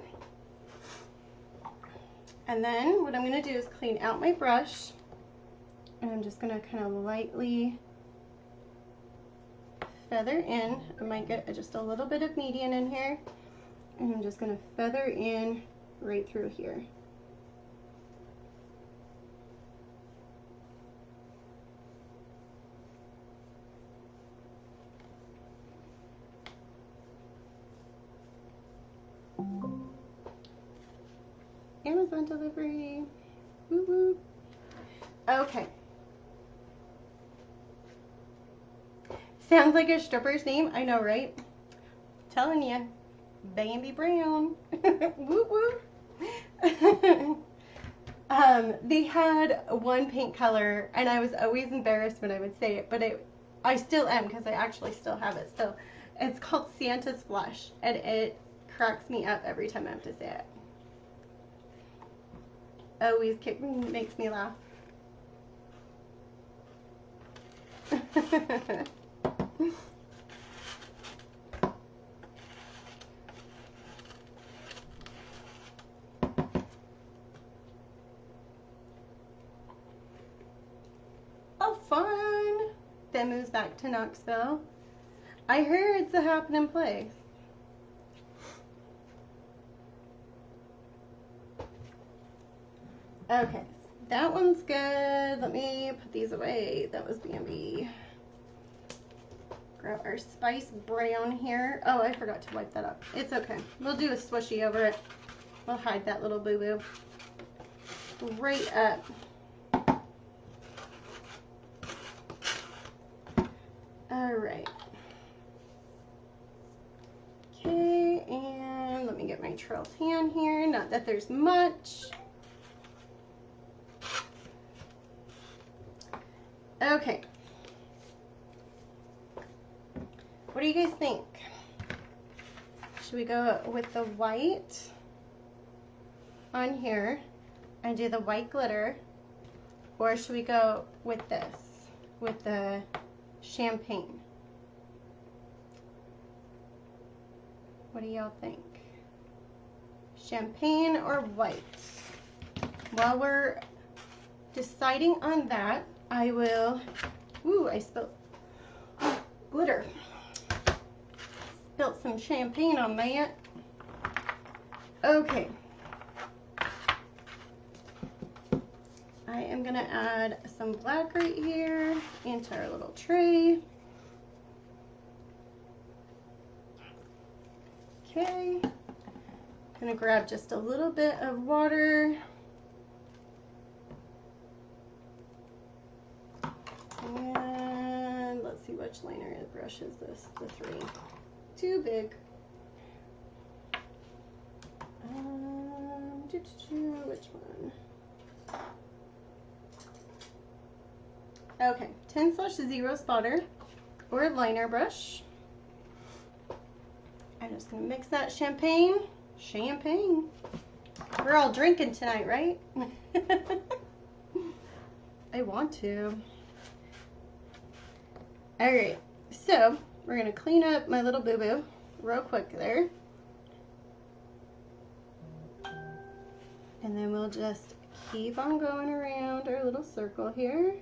And then what I'm going to do is clean out my brush. And I'm just going to kind of lightly feather in. I might get just a little bit of median in here. And I'm just going to feather in right through here. Amazon delivery. Woo woo. Okay. Sounds like a stripper's name. I know, right? Telling you. Bambi Brown. Woo woo. They had one paint color, and I was always embarrassed when I would say it, but I still am because I actually still have it. So it's called Santa's Flush, and it cracks me up every time I have to say it. Always makes me laugh. Oh, fun! Then moves back to Knoxville. I heard it's a happening place. Okay, that one's good. Let me put these away. That was Bambi. Grab our Spice Brown here. Oh, I forgot to wipe that up. It's okay. We'll do a swooshy over it. We'll hide that little boo-boo. Right up. Alright. Okay, and let me get my Trail Tan here. Not that there's much. Okay. What do you guys think? Should we go with the white on here and do the white glitter? Or should we go with this, with the champagne? What do y'all think? Champagne or white? While we're deciding on that, I will, ooh, I spilled glitter. Spilled some champagne on that. Okay. I am gonna add some black right here into our little tray. Okay, gonna grab just a little bit of water. And let's see which liner brush is this, the 3. Too big. Which one? Okay, 10/0 spotter or liner brush. I'm just gonna mix that champagne. We're all drinking tonight, right? I want to. All right, so we're gonna clean up my little boo-boo real quick there. And then we'll just keep on going around our little circle here.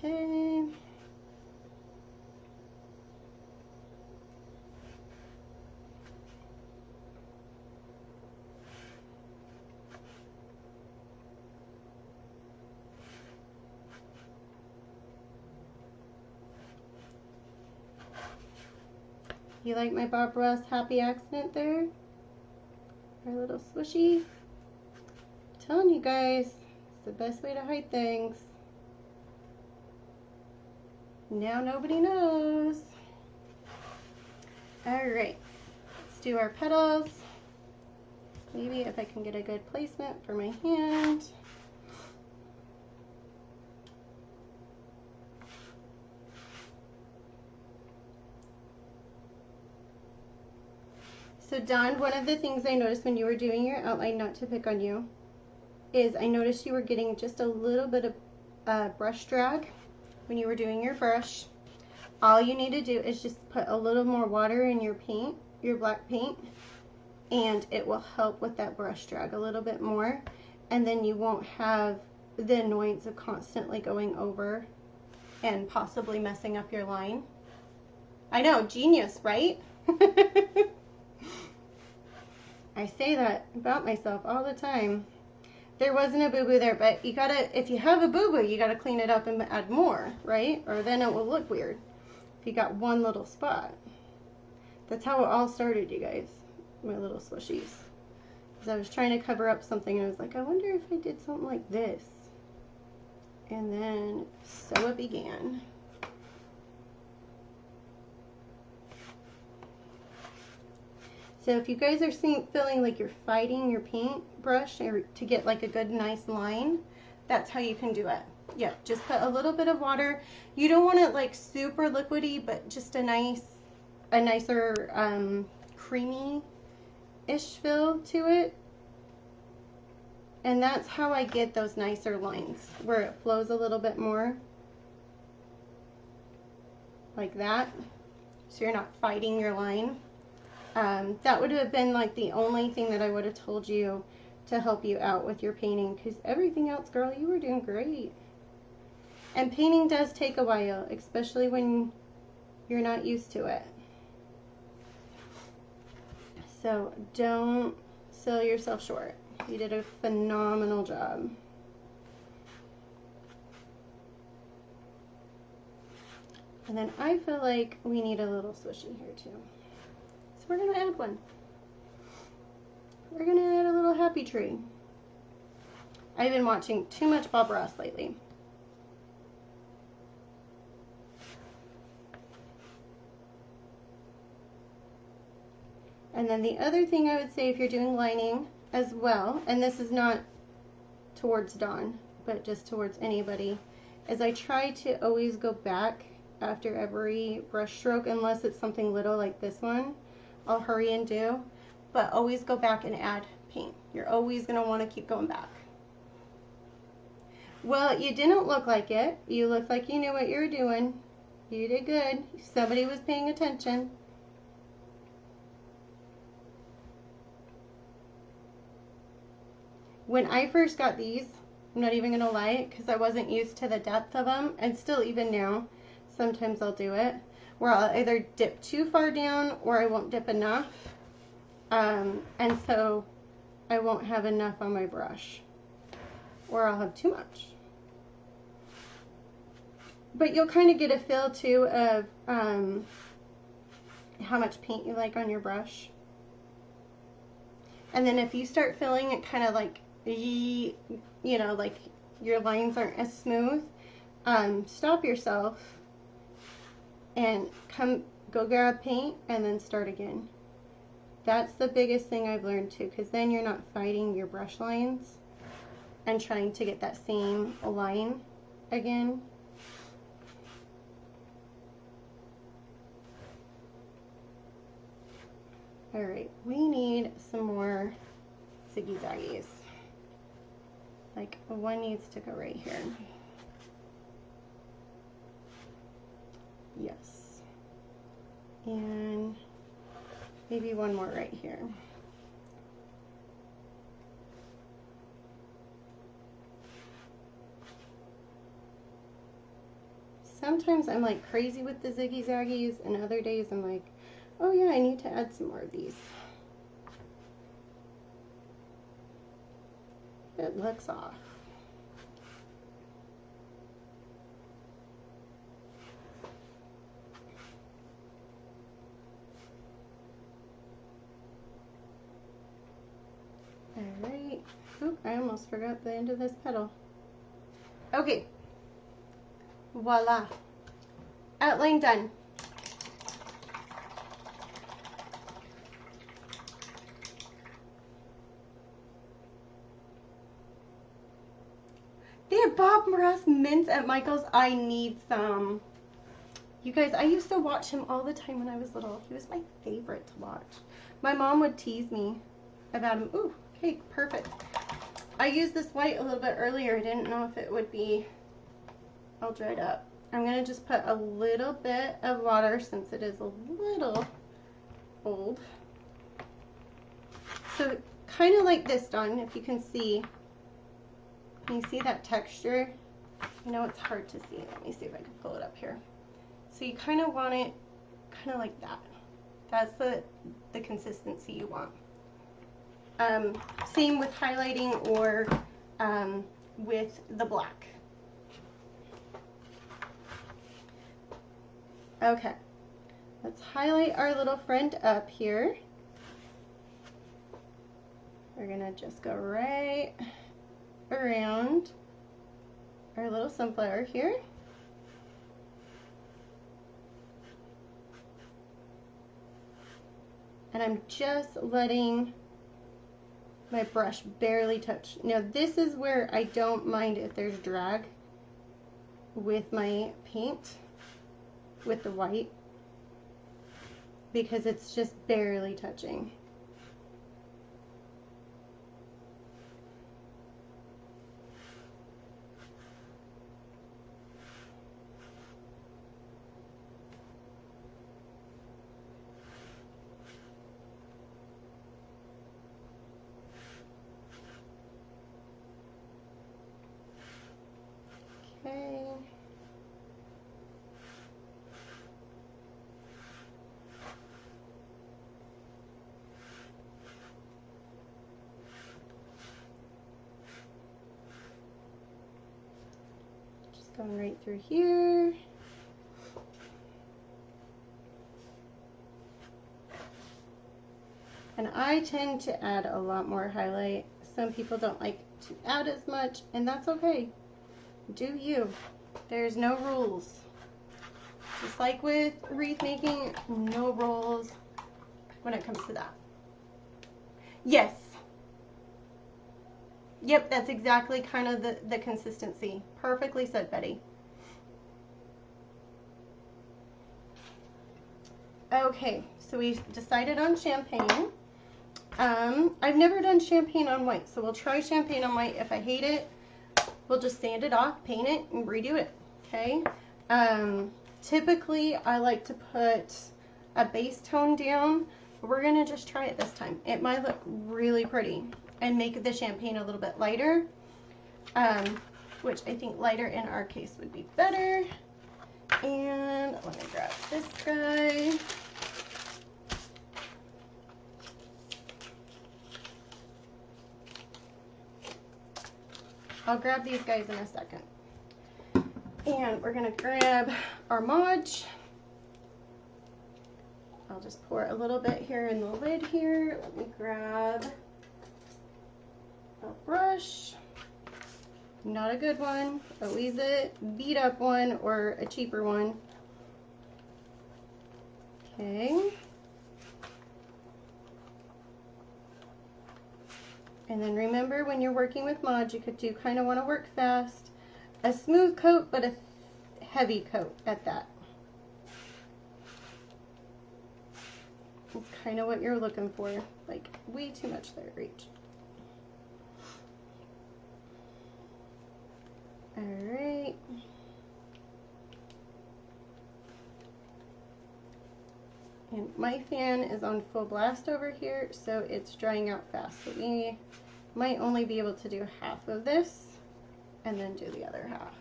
Okay. You like my Bob Ross happy accent there? Our little swishy. I'm telling you guys, it's the best way to hide things. Now nobody knows. Alright, let's do our petals. Maybe if I can get a good placement for my hand. So Dawn, one of the things I noticed when you were doing your outline, not to pick on you, is I noticed you were getting just a little bit of brush drag when you were doing your brush. All you need to do is just put a little more water in your paint, your black paint, and it will help with that brush drag a little bit more, and then you won't have the annoyance of constantly going over and possibly messing up your line. I know, genius, right? I say that about myself all the time. There wasn't a boo-boo there, but you gotta, if you have a boo-boo, you gotta clean it up and add more, right? Or then it will look weird if you got one little spot. That's how it all started, you guys, my little swishies. Because I was trying to cover up something and I was like, I wonder if I did something like this. And then, so it began. So if you guys are feeling like you're fighting your paintbrush to get like a good nice line, that's how you can do it. Yeah, just put a little bit of water. You don't want it like super liquidy, but just a nicer creamy-ish feel to it. And that's how I get those nicer lines, where it flows a little bit more. Like that. So you're not fighting your line. That would have been like the only thing that I would have told you to help you out with your painting, because everything else, girl, you were doing great. And painting does take a while, especially when you're not used to it. So don't sell yourself short. You did a phenomenal job. And then I feel like we need a little swishy here too. So we're going to add one. We're going to add a little happy tree. I've been watching too much Bob Ross lately. And then the other thing I would say if you're doing lining as well, and this is not towards Dawn, but just towards anybody, is I try to always go back after every brush stroke, unless it's something little like this one. I'll hurry and do, but always go back and add paint. You're always going to want to keep going back. Well, you didn't look like it. You looked like you knew what you were doing. You did good. Somebody was paying attention. When I first got these, I'm not even gonna lie, because I wasn't used to the depth of them, and still even now, sometimes I'll do it, where I'll either dip too far down or I won't dip enough, and so I won't have enough on my brush, or I'll have too much. But you'll kind of get a feel too of how much paint you like on your brush. And then if you start feeling it kind of like, you know, like your lines aren't as smooth, stop yourself and go grab paint and then start again. That's the biggest thing I've learned too, because then you're not fighting your brush lines and trying to get that same line again. All right, we need some more ziggy-zaggies. Like one needs to go right here. Yes. And maybe one more right here. Sometimes I'm like crazy with the ziggy-zaggies, and other days I'm like, oh yeah, I need to add some more of these. It looks off. Alright. Oop, I almost forgot the end of this petal. Okay. Voila. Outline done. They have Bob Ross mints at Michael's. I need some. You guys, I used to watch him all the time when I was little. He was my favorite to watch. My mom would tease me about him. Ooh, okay, perfect. I used this white a little bit earlier. I didn't know if it would be all dried up. I'm going to just put a little bit of water since it is a little old. So kind of like this, Dawn, if you can see. Can you see that texture? I know it's hard to see. Let me see if I can pull it up here. So you kind of want it kind of like that. That's the consistency you want. Same with highlighting or with the black. Okay, let's highlight our little friend up here. We're gonna just go right around our little sunflower here. And I'm just letting my brush barely touch. Now this is where I don't mind if there's drag with my paint, with the white, because it's just barely touching. Okay. Just going right through here. And I tend to add a lot more highlight. Some people don't like to add as much, and that's okay. Do you. There's no rules. Just like with wreath making, no rules when it comes to that. Yes. Yep, that's exactly kind of the consistency. Perfectly said, Betty. Okay, so we decided on champagne. I've never done champagne on white, so we'll try champagne on white. If I hate it, we'll just sand it off, paint it, and redo it, okay? Typically, I like to put a base tone down, but we're gonna just try it this time. It might look really pretty. and make the champagne a little bit lighter, which I think lighter in our case would be better. And let me grab this guy. I'll grab these guys in a second. And we're gonna grab our Mod. I'll just pour a little bit here in the lid here. Let me grab a brush. Not a good one. Always a beat up one or a cheaper one. Okay. And then remember, when you're working with Mod, you do kind of want to work fast. A smooth coat, but a heavy coat at that. It's kind of what you're looking for. Like, way too much there, Reach. Alright. And my fan is on full blast over here, so it's drying out fast. So we might only be able to do half of this and then do the other half.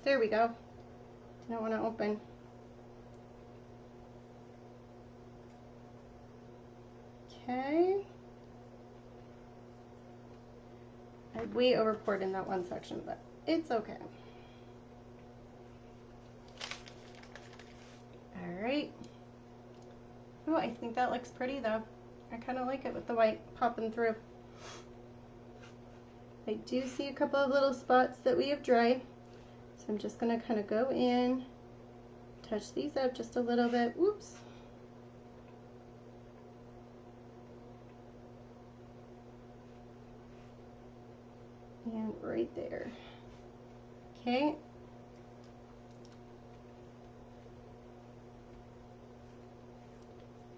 There we go. Don't want to open. Okay. I way over poured in that one section, but it's okay. Alright. Oh, I think that looks pretty though. I kind of like it with the white popping through. I do see a couple of little spots that we have dry. So I'm just going to kind of go in, touch these up just a little bit. Whoops. And right there. Okay.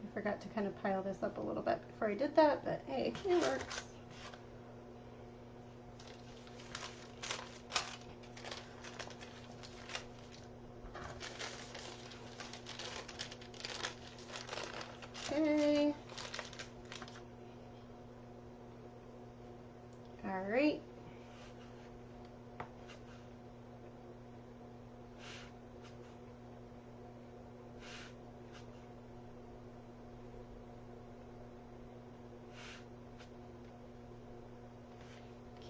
I forgot to kind of pile this up a little bit before I did that, but hey, it works. Okay. All right.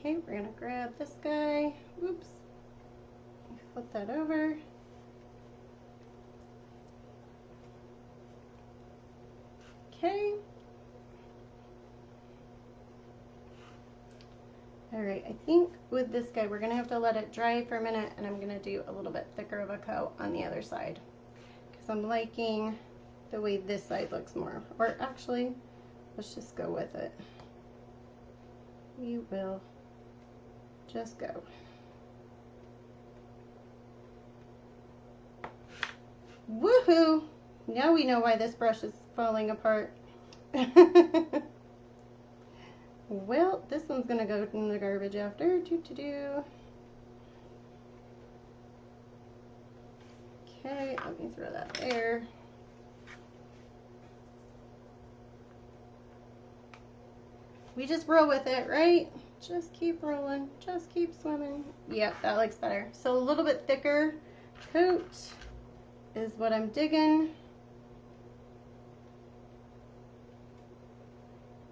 Okay, we're gonna grab this guy. Oops. Flip that over. Okay. Alright, I think with this guy we're going to have to let it dry for a minute, and I'm going to do a little bit thicker of a coat on the other side. Because I'm liking the way this side looks more. Or actually, let's just go with it. We will just go. Woohoo! Now we know why this brush is falling apart. Well, this one's gonna go in the garbage after. Okay, let me throw that there. We just roll with it, right? Just keep rolling, just keep swimming. Yep, that looks better. So a little bit thicker coat is what I'm digging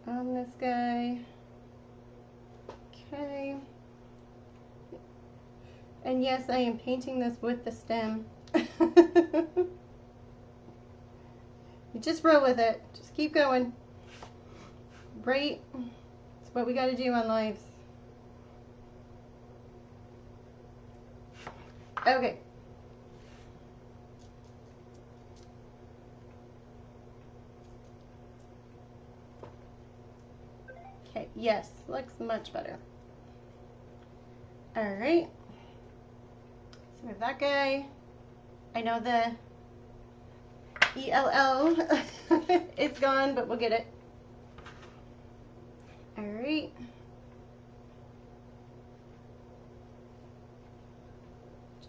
on this guy. Okay. And yes, I am painting this with the stem. You just roll with it. Just keep going. Right? That's what we got to do on lives. Okay. Okay, yes, looks much better. Alright. So we have that guy. I know the ELL it's gone, but we'll get it. Alright.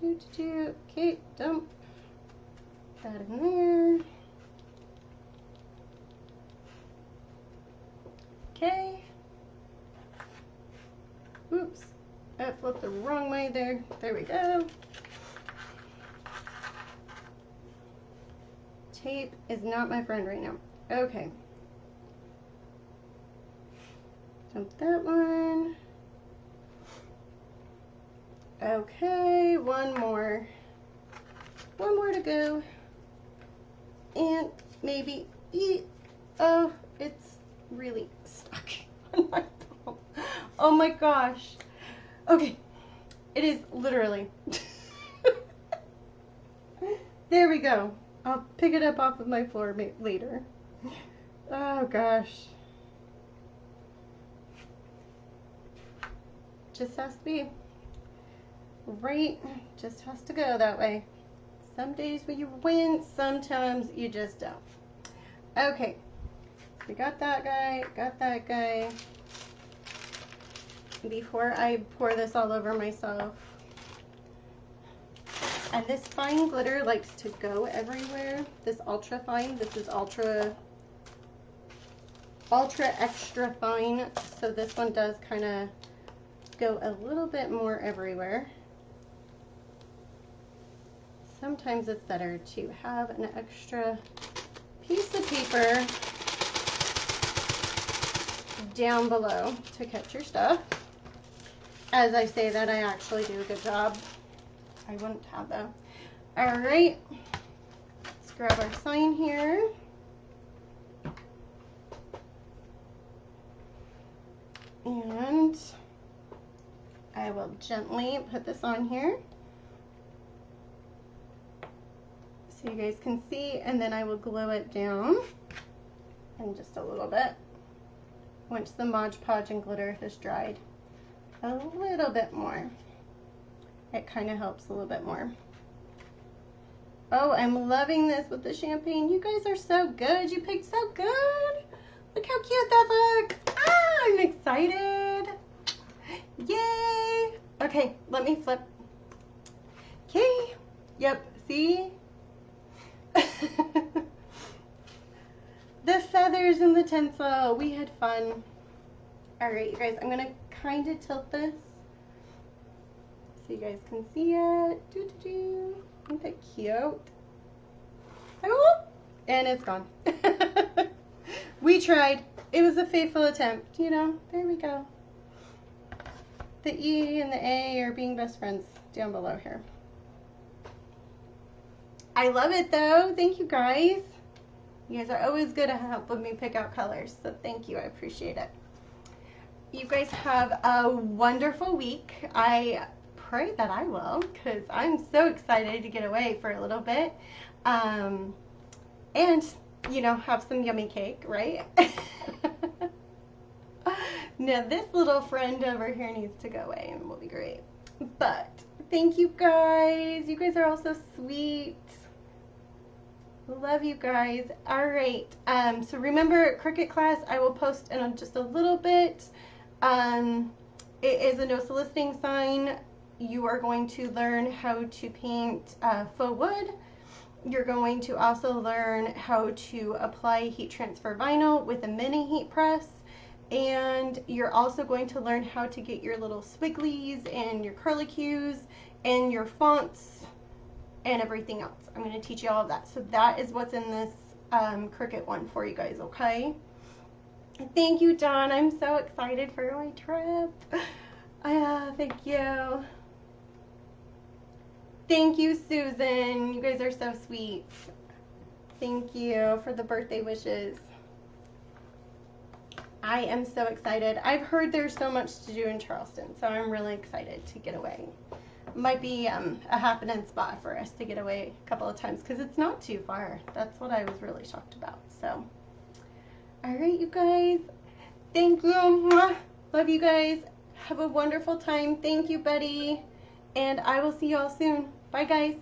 Okay, dump that in there. flipped the wrong way there. There we go. Tape is not my friend right now. Okay. Dump that one. Okay, one more. One more to go. And maybe eat. Oh, it's really stuck on my palm. Oh my gosh. Okay. It is literally. There we go. I'll pick it up off of my floor later. Oh gosh. Just has to be right. Just has to go that way. Some days when you win, sometimes you just don't. Okay. We got that guy. Got that guy. Before I pour this all over myself. And this fine glitter likes to go everywhere. This ultra fine. This is ultra extra fine. So this one does kind of go a little bit more everywhere. Sometimes it's better to have an extra piece of paper down below to catch your stuff. As I say that, I actually do a good job. I wouldn't have though. All right, let's grab our sign here. And I will gently put this on here so you guys can see, and then I will glue it down in just a little bit once the Mod Podge and glitter has dried a little bit more. It kind of helps a little bit more. Oh, I'm loving this with the champagne. You guys are so good. You picked so good. Look how cute that looks. Ah, I'm excited. Yay. Okay, let me flip. Okay. Yep, see? The feathers and the tinsel. We had fun. All right, you guys, I'm going to kind of tilt this so you guys can see it. Isn't that cute? Oh, and it's gone. We tried. It was a faithful attempt, you know. There we go. The E and the A are being best friends down below here. I love it though. Thank you guys. You guys are always good at helping me pick out colors, so thank you. I appreciate it. You guys have a wonderful week. I pray that I will, because I'm so excited to get away for a little bit. And, you know, have some yummy cake, right? Now, this little friend over here needs to go away and will be great. But, thank you guys. You guys are all so sweet. Love you guys. All right. So remember, Cricut class, I will post in just a little bit. It is a no soliciting sign. You are going to learn how to paint faux wood. You're going to also learn how to apply heat transfer vinyl with a mini heat press. And you're also going to learn how to get your little swigglies and your curlicues and your fonts and everything else. I'm going to teach you all of that. So that is what's in this Cricut one for you guys, okay? Thank you, Dawn. I'm so excited for my trip. Thank you. Thank you, Susan. You guys are so sweet. Thank you for the birthday wishes. I am so excited. I've heard there's so much to do in Charleston, so I'm really excited to get away. Might be a happening spot for us to get away a couple of times because it's not too far. That's what I was really shocked about. So, all right, you guys. Thank you. Love you guys. Have a wonderful time. Thank you, Betty. And I will see you all soon. Bye, guys.